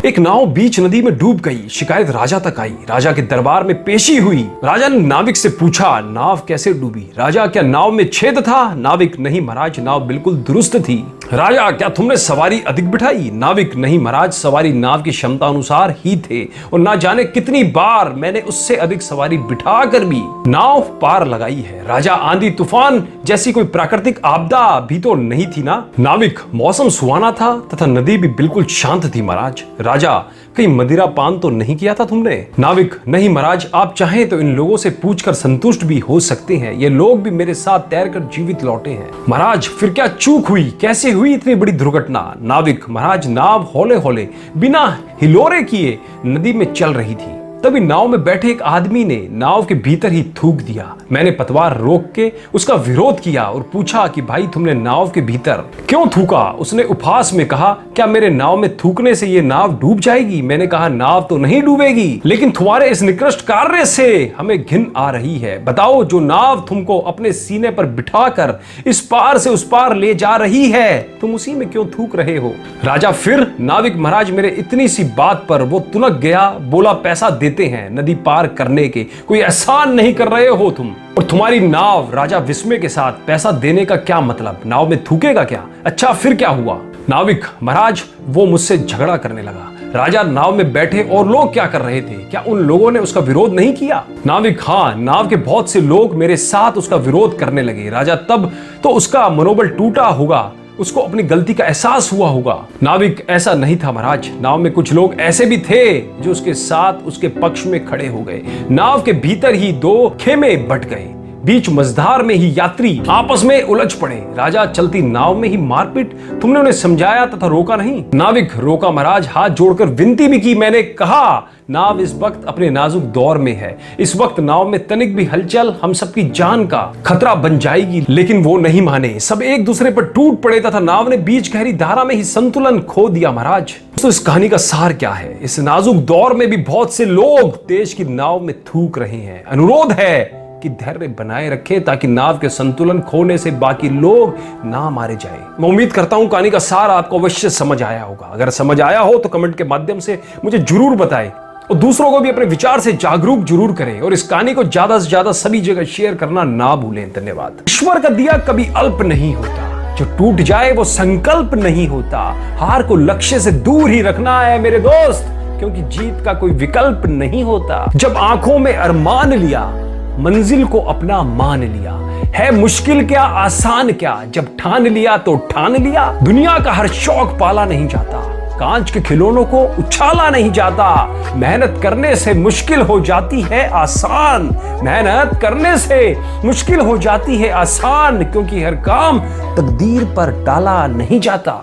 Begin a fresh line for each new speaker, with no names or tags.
एक नाव बीच नदी में डूब गई। शिकायत राजा तक आई। राजा के दरबार में पेशी हुई। राजा ने नाविक से पूछा, नाव कैसे डूबी? राजा, क्या नाव में छेद था? नाविक, नहीं महाराज, नाव बिल्कुल दुरुस्त थी। राजा, क्या तुमने सवारी अधिक बिठाई? नाविक, नहीं महाराज, सवारी नाव की क्षमता अनुसार ही थे और ना जाने कितनी बार मैंने उससे अधिक सवारी बिठा कर भी नाव पार लगाई है। राजा, आंधी तूफान जैसी कोई प्राकृतिक आपदा भी तो नहीं थी ना? नाविक, मौसम सुहाना था तथा नदी भी बिल्कुल शांत थी महाराज। राजा, कहीं मदिरा पान तो नहीं किया था तुमने? नाविक, नहीं महाराज, आप चाहें तो इन लोगों से पूछकर संतुष्ट भी हो सकते हैं। ये लोग भी मेरे साथ तैरकर जीवित लौटे हैं। महाराज, फिर क्या चूक हुई? कैसे हुई इतनी बड़ी दुर्घटना? नाविक, महाराज, नाव हौले हौले बिना हिलोरे किए नदी में चल रही थी। तभी नाव में बैठे एक आदमी ने नाव के भीतर ही थूक दिया। मैंने पतवार रोक के उसका विरोध किया और पूछा कि भाई, तुमने नाव के भीतर क्यों थूका? उसने उपहास में कहा, क्या मेरे नाव में थूकने से ये नाव डूब जाएगी? मैंने कहा, नाव तो नहीं डूबेगी, लेकिन तुम्हारे इस निकृष्ट कार्य से हमें घिन आ रही है। बताओ, जो नाव तुमको अपने सीने पर बिठाकर इस पार से उस पार ले जा रही है, तुम उसी में क्यों थूक रहे हो? राजा, फिर? नाविक, महाराज, मेरे इतनी सी बात पर वो तुनक गया। बोला, पैसा देते हैं नदी पार करने के, कोई एहसान नहीं कर रहे हो तुम और तुम्हारी नाव? राजा विस्मय के साथ, पैसा देने का क्या मतलब? नाव में थूकेगा क्या? अच्छा, फिर क्या हुआ? नाविक, महाराज, वो मुझसे झगड़ा करने लगा। राजा, नाव में बैठे और लोग क्या कर रहे थे? क्या उन लोगों ने उसका विरोध नहीं किया? नाविक, हाँ, नाव के बहुत से लोग मेरे साथ उसका विरोध करने लगे। राजा, तब तो उसका मनोबल टूटा होगा, उसको अपनी गलती का एहसास हुआ होगा। नाविक, ऐसा नहीं था महाराज, नाव में कुछ लोग ऐसे भी थे जो उसके साथ उसके पक्ष में खड़े हो गए। नाव के भीतर ही दो खेमे बट गए। बीच मझधार में ही यात्री आपस में उलझ पड़े। राजा, चलती नाव में ही मारपीट? तुमने उन्हें समझाया तथा रोका नहीं? नाविक, रोका महाराज, हाथ जोड़कर विनती भी की। मैंने कहा, नाव इस वक्त अपने नाजुक दौर में है। इस वक्त नाव में तनिक भी हलचल हम सबकी जान का खतरा बन जाएगी, लेकिन वो नहीं माने। सब एक दूसरे पर टूट पड़े तथा नाव ने बीच गहरी धारा में ही संतुलन खो दिया। महाराज, तो इस कहानी का सार क्या है? इस नाजुक दौर में भी बहुत से लोग देश की नाव में थूक रहे हैं। अनुरोध है कि धैर्य बनाए रखें ताकि नाव के संतुलन खोने से बाकी लोग ना मारे जाएं। मैं उम्मीद करता हूं कहानी का सार आपको अवश्य समझ आया होगा। अगर समझ आया हो तो कमेंट के माध्यम से मुझे जरूर बताएं और दूसरों को भी अपने विचार से जागरूक जरूर करें और इस कहानी को ज्यादा से ज्यादा सभी जगह शेयर करना ना भूलें। धन्यवाद। ईश्वर का दिया कभी अल्प नहीं होता, जो टूट जाए वो संकल्प नहीं होता। हार को लक्ष्य से दूर ही रखना है मेरे दोस्त, क्योंकि जीत का कोई विकल्प नहीं होता। जब आंखों में अरमान लिया, मंजिल को अपना मान लिया। है मुश्किल क्या आसान क्या, जब ठान लिया तो ठान लिया। दुनिया का हर शौक पाला नहीं जाता, कांच के खिलौनों को उछाला नहीं जाता। मेहनत करने से मुश्किल हो जाती है आसान, मेहनत करने से मुश्किल हो जाती है आसान, क्योंकि हर काम तकदीर पर टाला नहीं जाता।